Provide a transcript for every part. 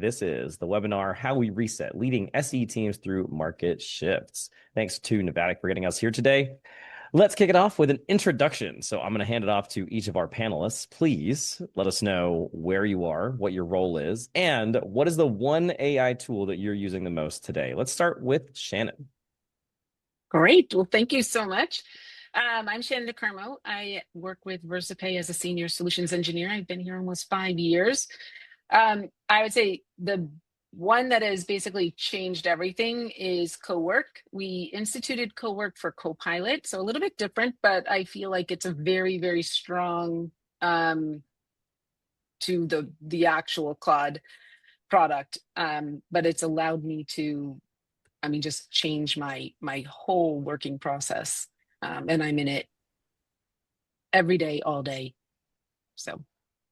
This is the webinar, How We Reset, Leading SE Teams Through Market Shifts. Thanks to Navatic for getting us here today. Let's kick it off with an introduction. So I'm going to hand it off to each of our panelists. Please let us know where you are, what your role is, and what is the one AI tool that you're using the most today. Let's start with Shanyn. Great. Well, thank you so much. I'm Shanyn DoCarmo. I work with Versapay as a senior solutions engineer. I've been here almost 5 years. I would say the one that has basically changed everything is co-work. We instituted co-work for Copilot, so a little bit different, but I feel like it's a very, very strong to the actual Claude product. But it's allowed me to, just change my whole working process. And I'm in it every day, all day. So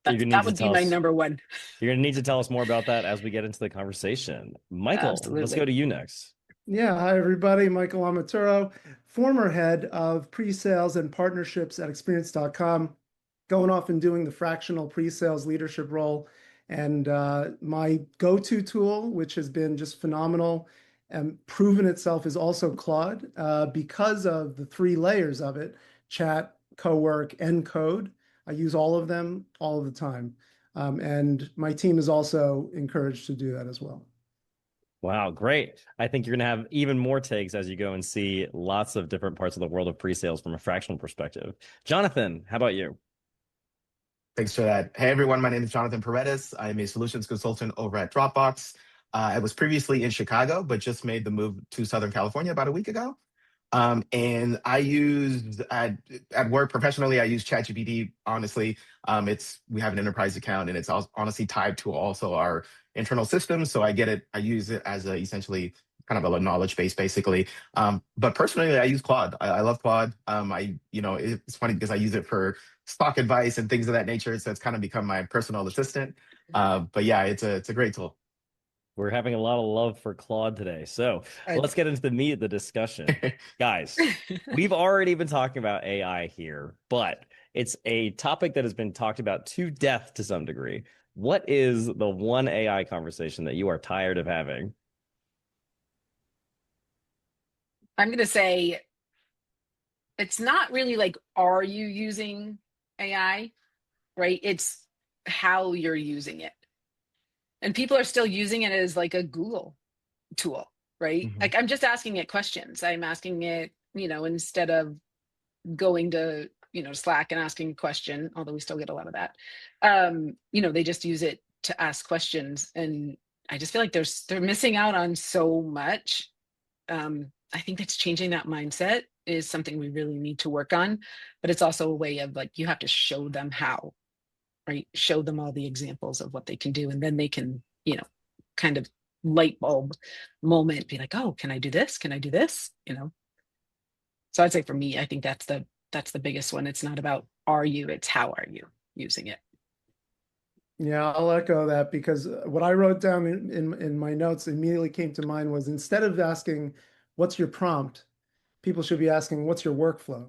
that would be my number one. You're going to need to tell us more about that as we get into the conversation. Michael, Absolutely. Let's go to you next. Yeah, hi everybody. Michael Ammaturo, former head of pre-sales and partnerships at experience.com, going off and doing the fractional pre-sales leadership role. And my go-to tool, which has been just phenomenal and proven itself, is also Claude, because of the 3 layers of it: chat, co-work, and code. I use all of them all of the time. And my team is also encouraged to do that as well. Wow, great. I think you're going to have even more takes as you go and see lots of different parts of the world of pre-sales from a fractional perspective. Jonathan, how about you? Thanks for that. Hey, everyone. My name is Jonathan Paredes. I'm a solutions consultant over at Dropbox. I was previously in Chicago, but just made the move to Southern California about a week ago. And I used at work professionally, I use ChatGPT. Honestly, we have an enterprise account, and it's honestly tied to also our internal systems. So I use it as essentially kind of a knowledge base, basically. But personally, I use Claude. I love Claude. It's funny because I use it for stock advice and things of that nature. So it's kind of become my personal assistant. But yeah, it's a great tool. We're having a lot of love for Claude today. So let's get into the meat of the discussion. Guys, we've already been talking about AI here, but it's a topic that has been talked about to death to some degree. What is the one AI conversation that you are tired of having? I'm going to say it's not really like, are you using AI, right? It's how you're using it. And people are still using it as like a Google tool, right? Mm-hmm. Like I'm just asking it questions. I'm asking it, instead of going to, Slack and asking a question, although we still get a lot of that, they just use it to ask questions. And I just feel like they're missing out on so much. I think that's changing that mindset is something we really need to work on, but it's also a way of like, you have to show them how. Right? Show them all the examples of what they can do. And then they can, kind of light bulb moment, be like, oh, can I do this? Can I do this? So I'd say for me, I think that's the biggest one. It's not about it's how are you using it? Yeah, I'll echo that, because what I wrote down in my notes immediately came to mind was, instead of asking, what's your prompt? People should be asking, what's your workflow?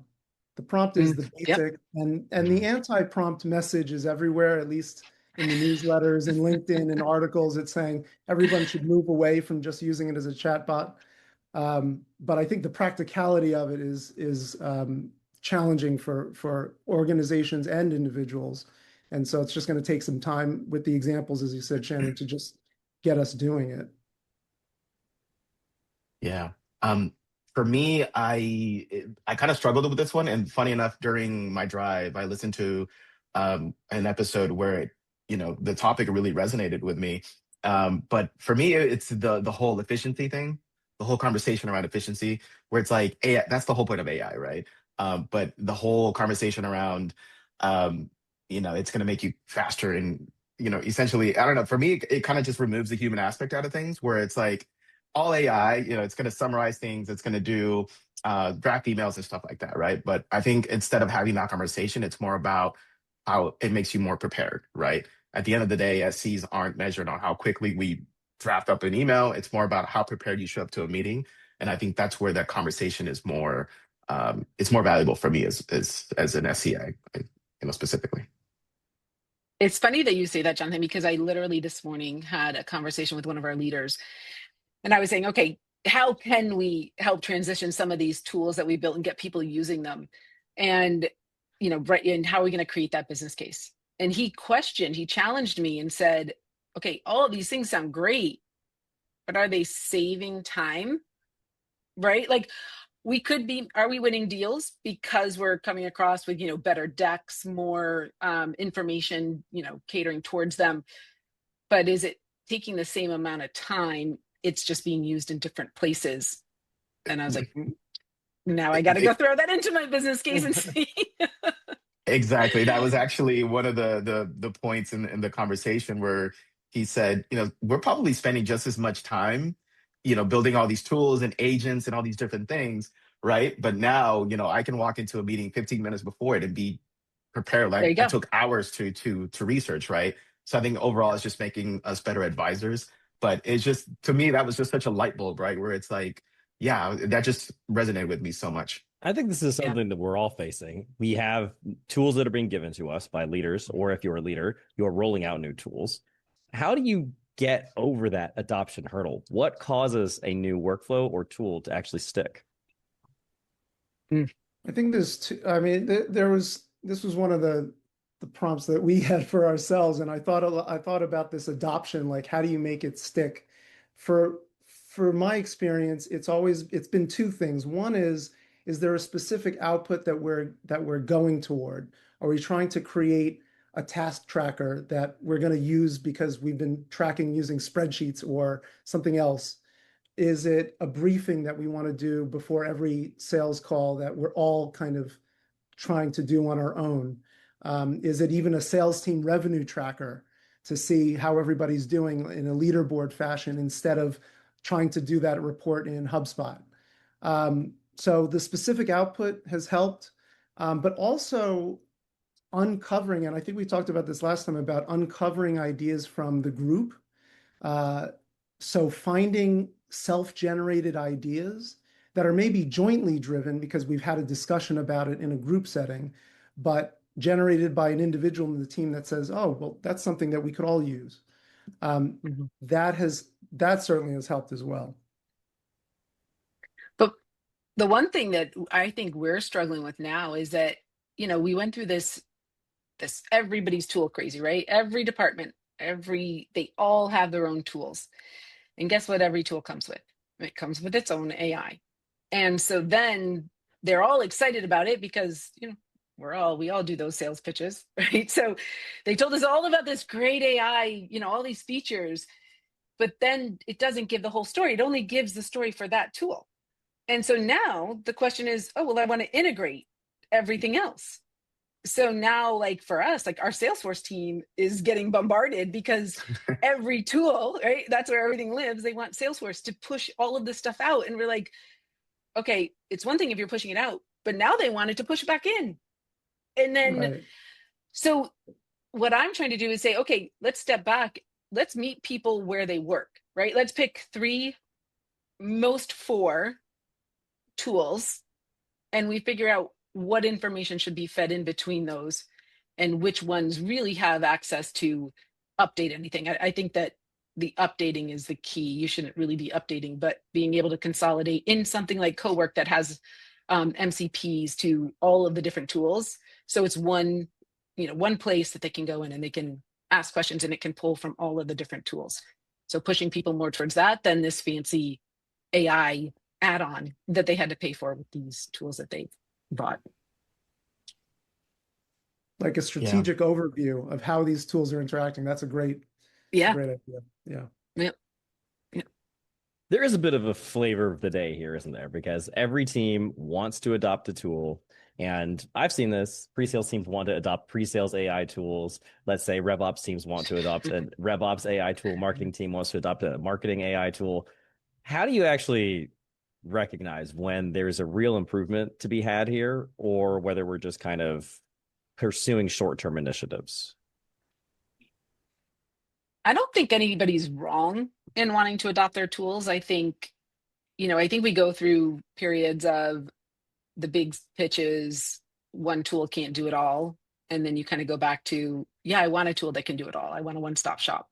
The prompt is the basic, and the anti-prompt message is everywhere, at least in the newsletters and LinkedIn and articles. It's saying everyone should move away from just using it as a chatbot. But I think the practicality of it is challenging for organizations and individuals. And so it's just going to take some time with the examples, as you said, Shanyn, to just get us doing it. Yeah. For me, I kind of struggled with this one, and funny enough, during my drive, I listened to an episode where the topic really resonated with me. But for me, it's the whole efficiency thing, the whole conversation around efficiency, where it's like AI, that's the whole point of AI, right? But the whole conversation around, it's going to make you faster, and essentially, I don't know. For me, it kind of just removes the human aspect out of things, where it's like, all AI, it's going to summarize things. It's going to do draft emails and stuff like that, right? But I think instead of having that conversation, it's more about how it makes you more prepared, right? At the end of the day, SCs aren't measured on how quickly we draft up an email. It's more about how prepared you show up to a meeting. And I think that's where that conversation is more, it's more valuable for me as an SCI, specifically. It's funny that you say that, Jonathan, because I literally this morning had a conversation with one of our leaders, and I was saying, okay, how can we help transition some of these tools that we built and get people using them? And, right, and how are we going to create that business case? And he challenged me and said, okay, all of these things sound great, but are they saving time? Right? Like, are we winning deals because we're coming across with, better decks, more information, catering towards them? But is it taking the same amount of time? It's just being used in different places. And I was like, now I got to go throw that into my business case and see. Exactly. That was actually one of the points in the conversation where he said, we're probably spending just as much time, building all these tools and agents and all these different things, right? But now, I can walk into a meeting 15 minutes before it and be prepared. There Like you I go. took hours to research, right? So I think overall it's just making us better advisors. But it's just, to me, that was just such a light bulb, right? Where it's like, yeah, that just resonated with me so much. I think this is Yeah. something that we're all facing. We have tools that are being given to us by leaders, or if you're a leader, you're rolling out new tools. How do you get over that adoption hurdle? What causes a new workflow or tool to actually stick? I think there's two, I mean, this was one of the prompts that we had for ourselves, and I thought about this adoption, like how do you make it stick? For my experience, it's been two things. One is there a specific output that we're going toward? Are we trying to create a task tracker that we're going to use because we've been tracking using spreadsheets or something else? Is it a briefing that we want to do before every sales call that we're all kind of trying to do on our own? Is it even a sales team revenue tracker to see how everybody's doing in a leaderboard fashion instead of trying to do that report in HubSpot? So the specific output has helped, but also uncovering, and I think we talked about this last time, about uncovering ideas from the group. So finding self-generated ideas that are maybe jointly driven because we've had a discussion about it in a group setting, but generated by an individual in the team that says, oh, well, that's something that we could all use. That certainly has helped as well. But the one thing that I think we're struggling with now is that, we went through this everybody's tool crazy, right? Every department, they all have their own tools. And guess what every tool comes with? It comes with its own AI. And so then they're all excited about it because, we all do those sales pitches, right? So they told us all about this great AI, all these features, but then it doesn't give the whole story. It only gives the story for that tool. And so now the question is, oh, well, I want to integrate everything else. So now, like for us, like our Salesforce team is getting bombarded because every tool, right? That's where everything lives. They want Salesforce to push all of this stuff out. And we're like, okay, it's one thing if you're pushing it out, but now they want it to push back in. And then, Right. So what I'm trying to do is say, okay, let's step back. Let's meet people where they work, right? Let's pick 3, most 4 tools, and we figure out what information should be fed in between those and which ones really have access to update anything. I think that the updating is the key. You shouldn't really be updating, but being able to consolidate in something like Cowork that has MCPs to all of the different tools. So it's one place that they can go in and they can ask questions and it can pull from all of the different tools. So pushing people more towards that than this fancy AI add-on that they had to pay for with these tools that they bought. Like a strategic overview of how these tools are interacting. That's a great idea. Yeah. There is a bit of a flavor of the day here, isn't there? Because every team wants to adopt a tool. And I've seen this. Pre-sales teams want to adopt pre-sales AI tools. Let's say RevOps teams want to adopt a RevOps AI tool. Marketing team wants to adopt a marketing AI tool. How do you actually recognize when there's a real improvement to be had here, or whether we're just kind of pursuing short-term initiatives? I don't think anybody's wrong in wanting to adopt their tools. I think we go through periods of the big pitches, one tool can't do it all. and then you kind of go back to, yeah, I want a tool that can do it all. I want a one-stop shop.